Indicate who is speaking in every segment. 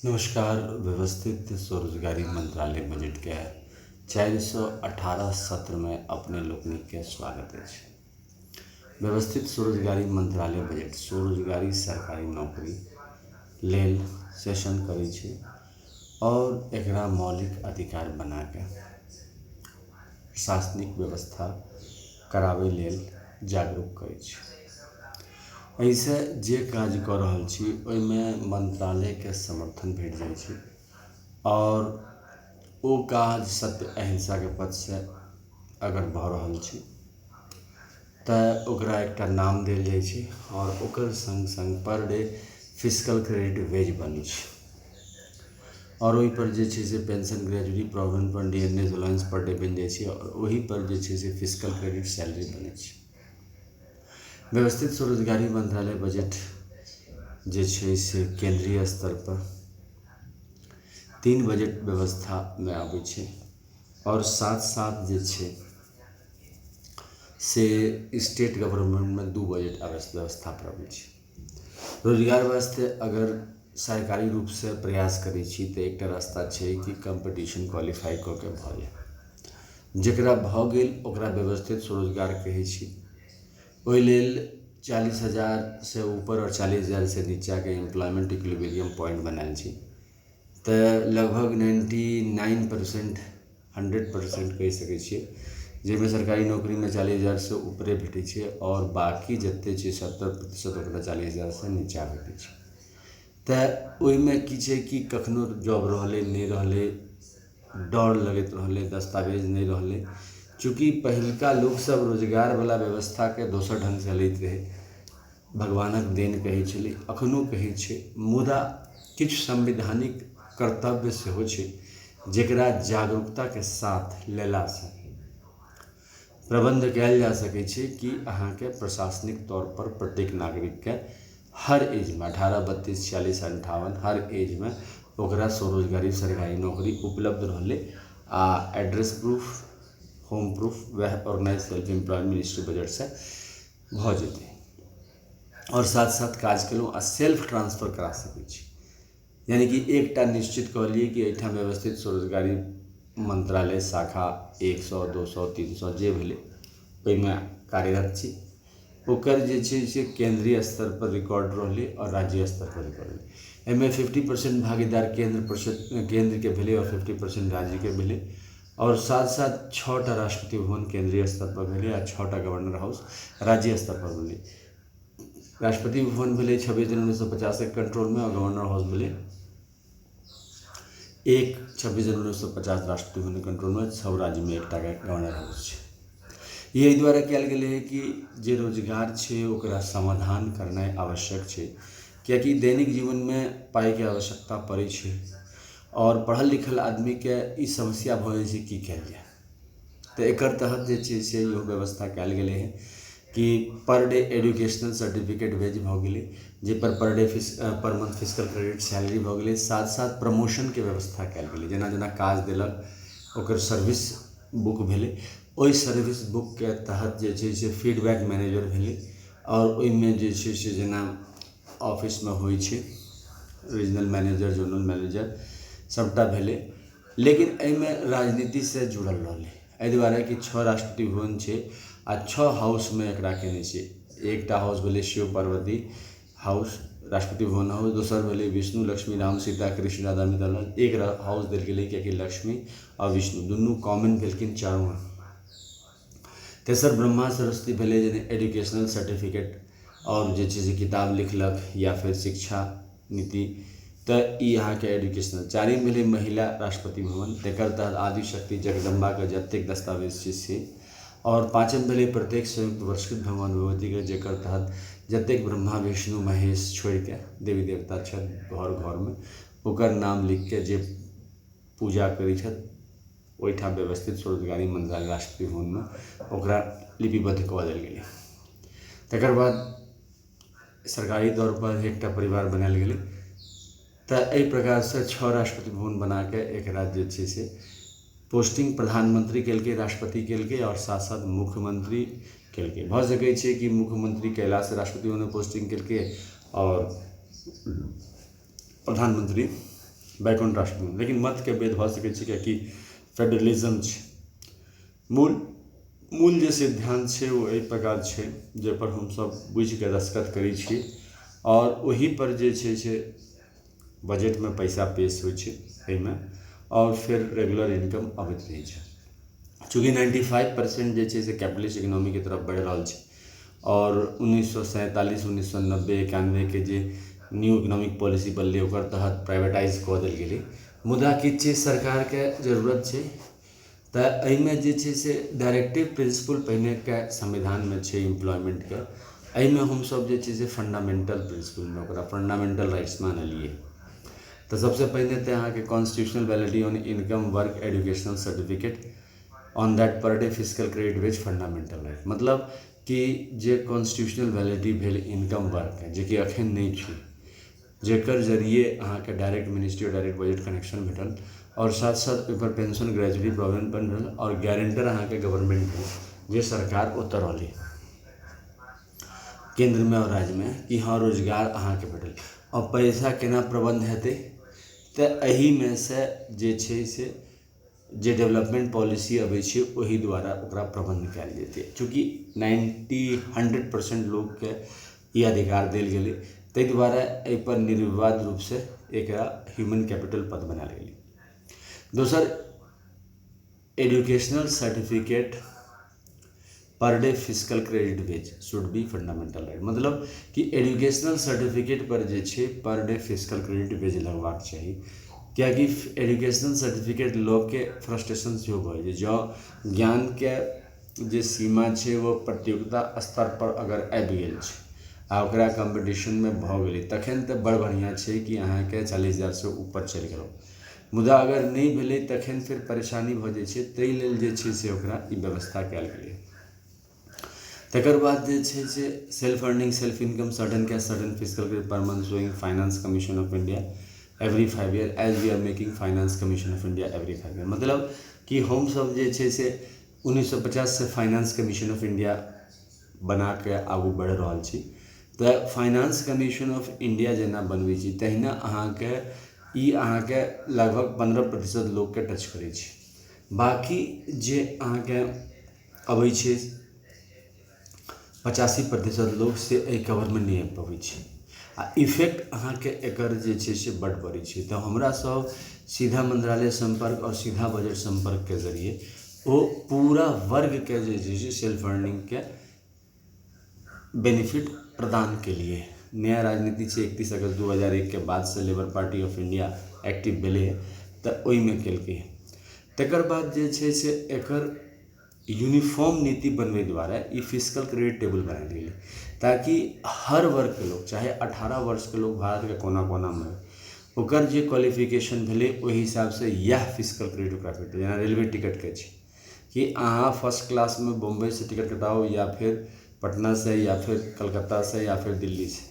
Speaker 1: नमस्कार। व्यवस्थित स्वरोजगारी मंत्रालय बजट के 418 सत्र में अपने लोकनि के स्वागत है। व्यवस्थित स्वरोजगारी मंत्रालय बजट स्वरोजगारी सरकारी नौकरी लेल सेशन करै छै और एकरा मौलिक अधिकार बना के प्रशासनिक व्यवस्था कराबै लेल जागरूक करै छै। ऐसे जे काज कर रहल छी ओहिमे मंत्रालय के समर्थन भेट जाइ छै और वो काज सत्य अहिंसा के पथ से अगर भ रहल छै तऽ ओकरा एकटा नाम देल जाइ छै और ओकर संग संग पर डे फिजिकल क्रेडिट वेज बनै छै और ओहि पर जे छै से pension, gratuity, provident fund, DNS allowance per day बनि जाइ छै और ओहि पर जे छै से फिजिकल क्रेडिट सैलरी बनै छै। व्यवस्थित स्वरोजगारी मंत्रालय बजट जे छै से केंद्रीय स्तर पर 3 बजट व्यवस्था में आबै छै और साथ साथ जे छै से स्टेट गवर्नमेंट में 2 बजट व्यवस्था पर आबै छै। रोजगार वास्ते अगर सरकारी रूप से प्रयास करै छी तो एकटा रास्ता छै कि कंपटीशन क्वालिफाई क के भ जाए। जेकरा भ गेल ओकरा व्यवस्थित स्वरोजगार कहै छी। ओहि लेल 40,000 से ऊपर और 40,000 से नीचा के एम्प्लॉयमेंट इक्विलिब्रियम पॉइंट बनाल छी तो लगभग 99% 100% कह सकै छियै जेमे सरकारी नौकरी में 40,000 से ऊपरे भेटै छै और बाकी जते छै 70% ओकरा 40,000 से नीचा भेटै छै। तो ओहिमे की छै कि कखनो जॉब रहले नहीं रहले, डर लगत रहले, दस्तावेज नहीं रहले। चूँकि पहिलका लोग सब रोजगार वाला व्यवस्था के दोसर ढंग से लैत रहे, भगवानक देन कहै छलै, अखनो कहै छै, मुदा किछु संवैधानिक कर्तव्य सेहो छै जेकरा जागरूकता के साथ लेला से प्रबंध कयल जा सकै छै कि अहाँ के प्रशासनिक तौर पर प्रत्येक नागरिक के हर एज में 18, 32, 40, 58 हर एज में ओकरा स्वरोजगारी सरकारी नौकरी उपलब्ध रहले आ एड्रेस प्रूफ, होम प्रूफ वह organise self employment ministry budget से भ जेतै और साथ साथ काज केलहुँ आ सेल्फ ट्रांसफर करा सकै छी। यानी कि एकटा निश्चित कहलिए कि एहिठाम व्यवस्थित स्वरोजगारी मंत्रालय शाखा 100, 200, 300 जे भेलै ओहिमे कार्यरत छी। ओकर जे छै से केंद्रीय स्तर पर रिकॉर्ड रहले और राज्य स्तर पर रिकॉर्ड रहले। एहिमे 50% भागीदार केंद्र के भेले और 50% राज्य के भेले और साथ साथ 6टा राष्ट्रपति भवन केंद्रीय स्तर पर भेले और 6टा गवर्नर हाउस राज्य स्तर पर भेले। राष्ट्रपति भवन भेले 26 जनवरी 1950 के कंट्रोल में और गवर्नर हाउस भेले 26 जनवरी 1950 राष्ट्रपति भवन के कंट्रोल में। सब राज्य में एकटा गवर्नर हाउस छै। यही द्वारा कयल गेलै है कि जे रोजगार छै ओकरा समाधान करनाइ आवश्यक छै, कियाकि दैनिक जीवन में पाई के आवश्यकता पड़ै छै और पढ़ल लिखल आदमी के ई समस्या भ जाइ छै कि कयल जाए। तो एकर तहत जे छै से इहो व्यवस्था कयल गेलै है कि per day educational certificate veg भ गेलै, जे per day per month physical credit salary भ गेलै। साथ साथ प्रमोशन के व्यवस्था कयल गेलै, जेना जेना काज देलक ओकर सर्विस बुक भेलै, ओहि सर्विस बुक के तहत जे छै से फीडबैक मैनेजर भेलै और ओहिमे जे छै से जेना ऑफिस में होइ छै रीजनल मैनेजर, जोनल मैनेजर सबटा भेलै। लेकिन एहिमे राजनीति से जुड़ल रहलै, एहि दुआरे कि 6 राष्ट्रपति भवन छै आ 6 हाउस में एकरा केने छै। एकटा हाउस भेलै शिव पार्वती हाउस राष्ट्रपति भवन हाउस, दोसर भेलै विष्णु, लक्ष्मी, राम, सीता, कृष्ण, राधा, मिथिला। एक हाउस देल गेलै कियाकि लक्ष्मी और विष्णु दुनू कॉमन भेलखिन चारों। तेसर ब्रह्मा सरस्वती भेलै जे एजुकेशनल सर्टिफिकेट और जे छै से किताब लिखलक या फिर शिक्षा नीति, तो यहाँ के एजुकेशनल। चारिम भेलै महिला राष्ट्रपति भवन, तेकर तहत आदिशक्ति जगदम्बा के जतेक दस्तावेज छै से। और पाँचम भेलै प्रत्येक संयुक्त वर्षकृत भगवान भगवती के, जेकर तहत जतेक ब्रह्मा विष्णु महेश छोड़ के देवी देवता छथि घर घर में ओकर नाम लिख के जे पूजा करै छथि ओहिठाम व्यवस्थित स्वरोजगारी मंत्रालय राष्ट्रपति भवन में ओकरा लिपिबद्ध कऽ देल गेलै। तकर बाद सरकारी तौर पर एकटा परिवार बनायल गेलै। तो एहि प्रकार से 6 राष्ट्रपति भवन बना के एकरा जे छै से पोस्टिंग प्रधानमंत्री केलकै, राष्ट्रपति केलकै और साथ साथ मुख्यमंत्री केलकै। भ सकै छै कि मुख्यमंत्री कयला से राष्ट्रपति भवन में पोस्टिंग केलकै और प्रधानमंत्री बैकुंठ राष्ट्र में, लेकिन मत के भेद भऽ सकै छै कियाकि फेडरलिज्म छै। मूल जे सिद्धांत छै वो एहि प्रकार छै जाहिपर हमसब बुझि कऽ दस्तखत करै छी और ओही पर जे छै से बजट में पैसा पेश होइ छै एहिमे और फिर रेगुलर इनकम अबैत रहै छै। चूँकि 95% जे छै से कैपिटलिस्ट इकोनॉमी की तरफ बढ़ि रहल छै और 1947 1990 91 के जे न्यू इकोनॉमिक पॉलिसी बनलै ओकर तहत प्राइवेटाइज कऽ देल गेलै। मुदा किछु चीज सरकार के जरूरत छै तऽ एहिमे जे छै से डायरेक्टिव प्रिंसिपल पहिने के संविधान में छै एम्प्लॉयमेंट के, एहिमे हमसब जे छै से फंडामेंटल प्रिंसिपल में ओकरा फंडामेंटल राइट्स में आनलियै। तो सबसे पहले तो यहाँ के constitutional validity on income work educational certificate on that per day physical credit wage fundamental right, मतलब कि जे कॉन्स्टिट्यूशनल वैलिडिटी भेल इनकम वर्क है जे कि अखन नहीं छै, जेकर जरिए अहाँ के डायरेक्ट मिनिस्ट्री और डायरेक्ट बजट कनेक्शन भेटल और साथ साथ ओहि पर पेंशन ग्रेजुअली प्रोविडेंट फंड भेल और गारंटर अहाँ के गवर्नमेंट भेल जे सरकार ओतऽ रहलै केंद्र में और राज्य में कि हाँ रोजगार अहाँ के भेटल। और पैसा केना प्रबंध हेतै तो एही में से जे छै से जे डेवलपमेंट पॉलिसी अबै छै ओही द्वारा ओकरा प्रबंध कयल जेतै। चूँकि 90-100% लोग के ई अधिकार देल गेलै ताहि दुआरे एहि पर निर्विवाद रूप से एकरा ह्यूमन कैपिटल पद बनायल गेलै। दोसर, educational certificate per day physical credit wage should be fundamental right, मतलब कि एजुकेशनल सर्टिफिकेट पर जे छै पर डे फिजिकल क्रेडिट वेज लगवाक चाही। कियाकि एजुकेशनल सर्टिफिकेट लोग के फ्रस्ट्रेशन सेहो भऽ जाइ छै। जँ ज्ञान के जे सीमा छै वो प्रतियोगिता स्तर पर अगर आबि गेल छै आ ओकरा कॉम्पिटिशन में भऽ गेलै तखन तऽ बड़ बढ़िया छै कि अहाँके 40,000 से ऊपर चलि गेलौ। मुदा अगर नहीं भेलै तखन फिर परेशानी भऽ जाइ छै, ताहि लेल जे छै से ओकरा ई व्यवस्था कयल गेलै। तकर बाद जे छै से self earning self income certain physical credit per month showing finance commission of India every 5 year as we are making finance commission of India every 5 year, मतलब कि हम सब जे छै से 1950 से फाइनेंस कमीशन ऑफ इंडिया बना के आगू बढ़ि रहल छी। तो फाइनेंस कमीशन ऑफ इंडिया जेना बनबै छी तहिना अहाँके ई अहाँके लगभग 15% लोग के टच करै छै। बाकी जे अहाँके अबै छै 85% लोग से एहि कवर में नहीं आबि पबै छै आ इफेक्ट अहाँके एकर जे छै से बड़ पड़ै छै। तो हमरा सब सीधा मंत्रालय संपर्क और सीधा बजट संपर्क के जरिए वो पूरा वर्ग के जे छै सेल्फ अर्निंग के बेनिफिट प्रदान के लिए नया राजनीति छै 31 अगस्त 2001 के बाद से labour Party of India active भेलै है तो ओहिमे केलकै। तकर बाद जे छै से एकर यूनिफॉर्म नीति बनबै द्वारा ई फिजिकल क्रेडिट टेबल बनायल गेलै ताकि हर वर्ग के लोग चाहे 18 वर्ष के लोग भारत के कोना कोना में ओकर जे क्वालिफिकेशन भेलै ओहि हिसाब से यह फिजिकल क्रेडिट ओकरा भेटै। जेना रेलवे टिकट के छै कि अहाँ फर्स्ट क्लास में बम्बई से टिकट कटाओ या फिर पटना से या फिर कलकत्ता से या फिर दिल्ली से,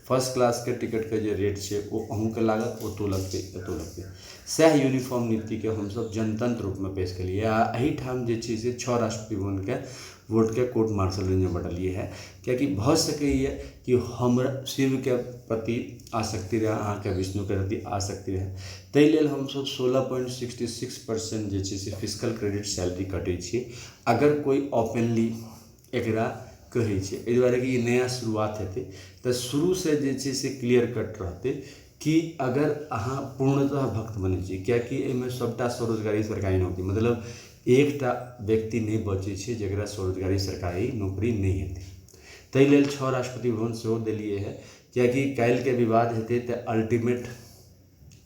Speaker 1: फर्स्ट क्लास के टिकट के जे रेट छै वो अहूँ के लागत ओतौ लगतै एतौ लगतै। सएह यूनिफॉर्म नीति के हमसब जनतंत्र रूप में पेश केलिए आ एहिठाम जे छै से 6 राष्ट्रपति भवन के वोट के कोर्ट मार्शल रेंज में बँटलिए है कियाकि भऽ सकैए कि हमरा शिव के प्रति आसक्ति रहे अहाँके विष्णु के प्रति आसक्ति रहे ताहि लेल हमसब 16.66% जे छै से फिजिकल क्रेडिट सैलरी कटै छी अगर कोई ओपनली एकरा कहै छै। एहि दुआरे कि नया शुरुआत हेतै तो शुरू से जे छै से क्लियर कट रहतै कि अगर अहाँ पूर्णतः भक्त बनै छी, कियाकि एहिमे सबटा स्वरोजगारी सरकारी नौकरी, मतलब एकटा व्यक्ति नहीं बचे छै जकरा स्वरोजगारी सरकारी नौकरी नहीं हेतै। ताहि लेल 6 राष्ट्रपति भवन सेहो देलिए है कियाकि काल्हि के विवाद हेतै तो अल्टीमेट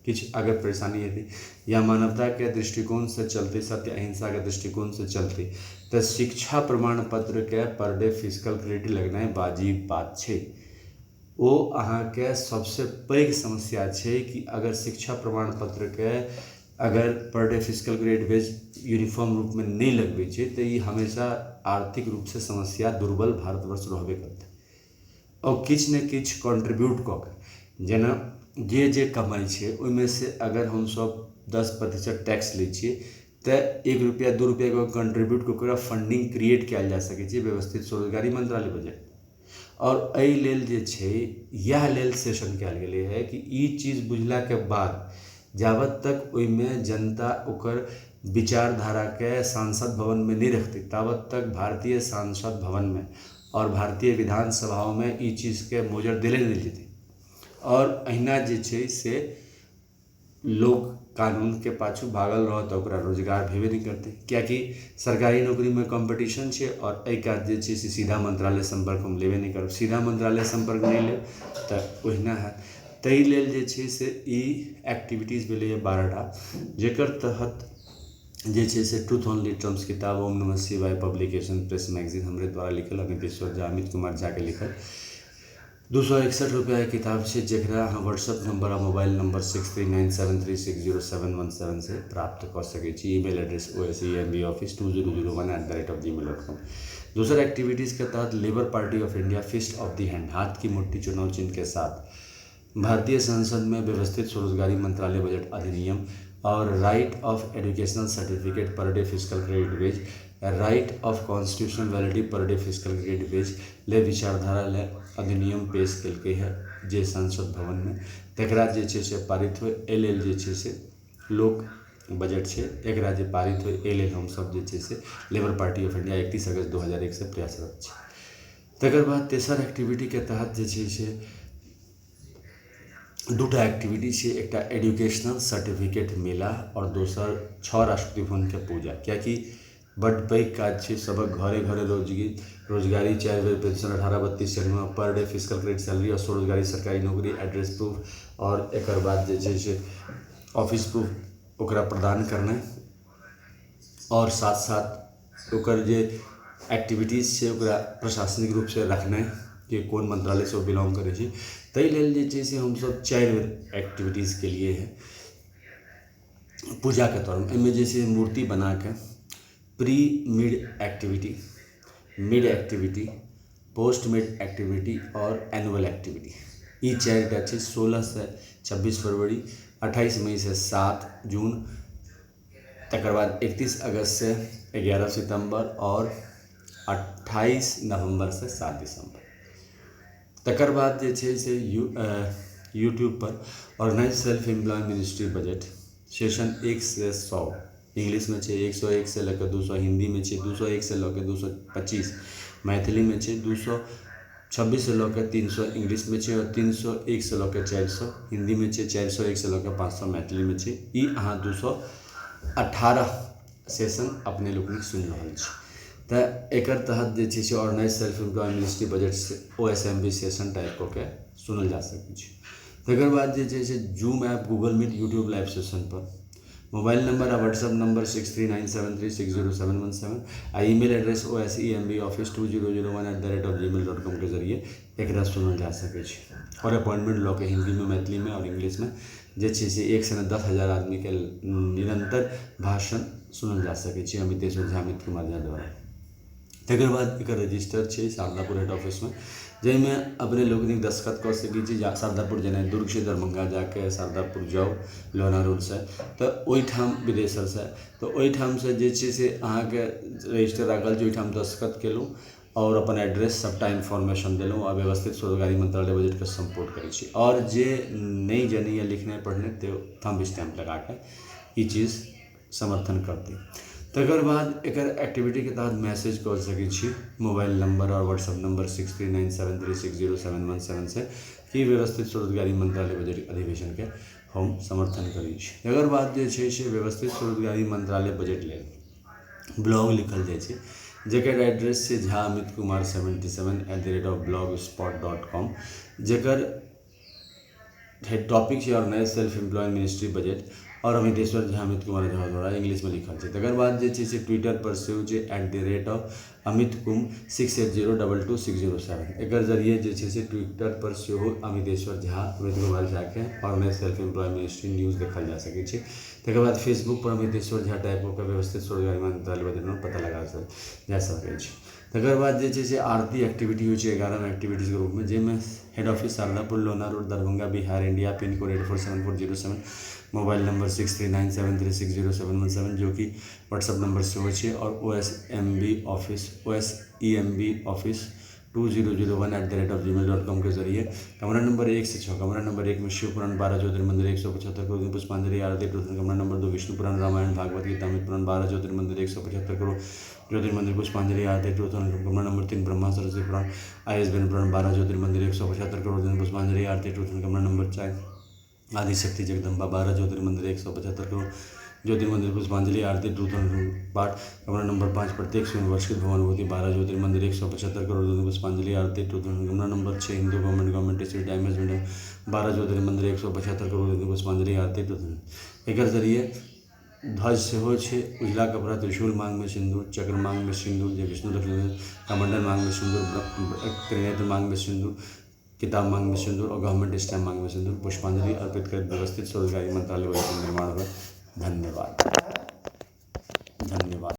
Speaker 1: किछु अगर परेशानी हेतै या मानवता के दृष्टिकोण से चलते सत्य अहिंसा के दृष्टिकोण से चलते तो शिक्षा प्रमाण पत्र के पर डे फिजिकल क्रेडिट लगनाइ वाजिब बात छै। ओ अहाँके सबसे पैघ समस्या छै कि अगर शिक्षा प्रमाण पत्र के अगर per day physical credit wage uniform रूप में नहीं लगबै छै तो ये हमेशा आर्थिक रूप से समस्या दुर्बल भारतवर्ष रहबे करतै और किछु ने किछु कॉन्ट्रीब्यूट कऽ के जेना जे कमाई छै ओहिमे से अगर हमसब 10% टैक्स लै छियै तो 1 रुपया 2 रुपया के कंट्रीब्यूट कऽ के फंडिंग क्रिएट कयल जा सकै छै व्यवस्थित स्वरोजगारी मंत्रालय बजट और एहि लेल जे छै इएह लेल सेशन कयल गेलै है कि ई चीज बुझला के बाद जावत तक ओइमे जनता ओकर विचारधारा के सांसद भवन में नहीं रखती, तावत तक भारतीय सांसद भवन में और भारतीय विधानसभाओं में ई चीज़ के मोजर दिले नहीं जेतै। और अहिना जे छै से लोग कानून के पाछू भागल रहत तो ओकरा रोजगार भेबे नहीं करते, कियाकि सरकारी नौकरी में कंपटीशन है और एहि काज जे छै से सीधा मंत्रालय संपर्क हम लेबे नहीं करब। सीधा मंत्रालय संपर्क नहीं लेब तो ओहिना है। ताहि लेल जे छै से ई एक्टिविटीज भेलैए 12टा, जेकर तहत जे छै से ट्रूथ ओनली ट्रम्प्स किताब ओम नमः शिवाय पब्लिकेशन प्रेस मैगजीन हमरे द्वारा लिखल अमितेश्वर झा अमित कुमार झा के लिखल 261 रुपया के किताब है, जरा अहाँ व्हाट्सअप नंबर आ मोबाइल नंबर 6397360717 से प्राप्त कर सके छी। Email address osembaoffice2001@gmail.com। दूसरा एक्टिविटीज़ के तहत Labour Party of India fist of the hand हाथ की मुट्ठी चुनाव चिन्ह के साथ भारतीय संसद में व्यवस्थित स्वरोजगारी मंत्रालय बजट अधिनियम और right of educational certificate per day physical credit wage, right of constitutional validity per day physical credit wage ले विचारधारा ले अधिनियम पेश कल है जे संसद भवन में, तकरा जे छै से पारित हुए। एहि लेल जे छै से लोक बजट छै एकरा जे पारित हुए एहि लेल हमसब जे छै से लेबर पार्टी ऑफ इंडिया 31 अगस्त 2001 से प्रयासरत छी। तकर बाद तेसर एक्टिविटी के तहत जे छै से दूटा एक्टिविटी है, एक एजुकेशनल सर्टिफिकेट मेला और दोसर 6 राष्ट्रपति भवन के पूजा, कियाकि बड़ पैघ काज है। सबक घरे घरे रोजगारी 4 बेर पेंशन 18-32 जन्म पर डे फिजिकल क्रेडिट सैलरी और स्वरोजगारी सरकारी नौकरी एड्रेस प्रूफ और एक बाद जे छै से ऑफिस प्रूफ ओकरा प्रदान करना और साथ साथ ओकर जे एक्टिविटीज है ओकरा प्रशासनिक रूप से रखना कि कौन मंत्रालय से बिलोंग करे छै। ताहि लेल जे छै से हमसब 4 बेर एक्टिविटीज़ के लिए है पूजा के तौर में। एहिमे जैसे मूर्ति बना के pre mid activity, mid activity, post mid activity और एनुअल एक्टिविटी, ये 4टा है। 16 से 26 फरवरी, 28 मई से 7 जून, तकर बाद 31 अगस्त से 11 सितंबर और 28 नवंबर से 7 दिसंबर। तकर बाद जे छै से यूट्यूब पर organise self employ ministry budget session 1 से 100 इंग्लिश में है, 101 से लेकर 200 हिंदी में है, 201 से लेकर 225 मैथिली में है, 226 से लेकर 300 इंग्लिश में है और 301 से लेकर 400 हिंदी में है, 401 से लेकर 500 मैथिली में है। ई अहाँ 218 सेशन अपने लोग सुन रहा है। तो एक तहत जे छै से organise self employ ministry budget से OSMB सेशन टाइप के सुनल जा सकै छै। तकर बाद जे छै से Zoom app, Google Meet, YouTube live session पर मोबाइल नंबर आ व्हाट्सअप नंबर 6397360717 आ ईमेल एड्रेस osembaoffice2001@gmail.com के जरिए एक सुनल जा सकै छै और अपॉइंटमेंट लॉ के हिंदी में, मैथिली में और इंग्लिश में जे छै से 1 से 10,000 आदमी के निरंतर भाषण सुनल जा सकै छै अमितेश्वर झा अमित कुमार झा द्वारा। तकर बाद एक रजिस्टर है शारदापुर हेड ऑफिस में, जैमें अपने लोगनिक दस्तखत कर सकै छी। शारदापुर जेना दुर्ग से दरभंगा जाके शारदापुर जाओ लोना रोड से तो ओहिठाम विदेशर से तो ओहिठाम से जे छै से अहाँके रजिस्टर राखल छै, ओहिठाम दस्तखत केलहुँ और अपन एड्रेस सबटा इन्फॉर्मेशन देलहुँ और व्यवस्थित स्वरोजगारी मंत्रालय बजट के सपोर्ट करै छी। और जे नहीं जानैए लिखने पढ़ने तो थंब स्टैम्प लगा के ई चीज़ समर्थन करती। तकर बाद एक एक्टिविटी के तहत मैसेज कर सकै छी मोबाइल नंबर और व्हाट्सअप नंबर 6397360717 से कि व्यवस्थित स्वरोजगारी मंत्रालय बजट अधिवेशन के हम समर्थन करै छी। तकर बाद जे छै से व्यवस्थित स्वरोजगारी मंत्रालय बजट लेल ब्लॉग लिखल जाइ छै, जेकर एड्रेस है झा अमित कुमार 77@blogspot.com, जेकर हेड टॉपिक है organise self employ ministry budget और अमितेश्वर झा अमित कुमार झा द्वारा इंग्लिश में लिखल है। तकर बाद जे छै से ट्विटर पर से @अमितकुम 68022607 एक जरिए जे छै से ट्विटर पर से अमितेश्वर झा अमित कुमार झा के organise self employ ministry news देखल जा सकै छै। तकर बाद फेसबुक पर अमितेश्वर झा टाइप होकर व्यवस्थित स्वरोजगारी मंत्रालय बजट में पता लगा जा सकै छै। तकर बाद जे छै से आरती एक्टिविटी होइ छै 11 एक्टिविटीज के रूप में, जैमें हेड ऑफिस शारदापुर लोना road Darbhanga Bihar India, pin code 847407, mobile number 6397360717 जो कि व्हाट्सअप नंबर से हो और OSEMB ऑफिस 2001@gmail.com के जरिए कमरा नंबर 1 से 6, कमरा नंबर 1 में शिव पुराण 12 ज्योतिर्मंदिर 175 करोड़ पुष्पांजलि आरती टोटल, कमरा नंबर 2 विष्णु पुराण रामायण भागवत गीता अमृत पुराण 12 ज्योतिर्मंदिर 175 करोड़ ज्योतिर्मंदिर पुष्पांजलि आरती टोटल, कमरा नंबर 3 ब्रह्मा सरस्वती पुराण ISBN पुराण 12 ज्योतिर्मंदिर 175 करोड़ पुष्पांजलि आरती टोटल, कमरा नंबर 4 आदिशक्ति जगदम्बा 12 ज्योतिर्मंदिर 175 करोड़ ज्योतिर्मंदिर पुष्पांजलि आरती पाठ, कमरा नंबर 5 प्रत्येक वर्ष की भवानुभूति 12 ज्योतिर्मंदिर 175 करोड़ पुष्पांजलि आरती कमरा number 6 Hindu government management 12 ज्योतिर्मंदिर 175 crore पुष्पांजलि आरती एक जरिए ध्वज से हो छे उजला कपड़ा, त्रिशूल मांग में सिंदूर, चक्र मांग में सिंदूर, जय विष्णु कमंडल मांग में सिंदूर, त्रिनेत्र मांग में सिंदूर, किताब मांग में सिंदूर और गवर्नमेंट स्टैम्प मांग में सिंदूर पुष्पांजलि अर्पित कर व्यवस्थित स्वरोजगारी मंत्रालय निर्माण हुआ। धन्यवाद।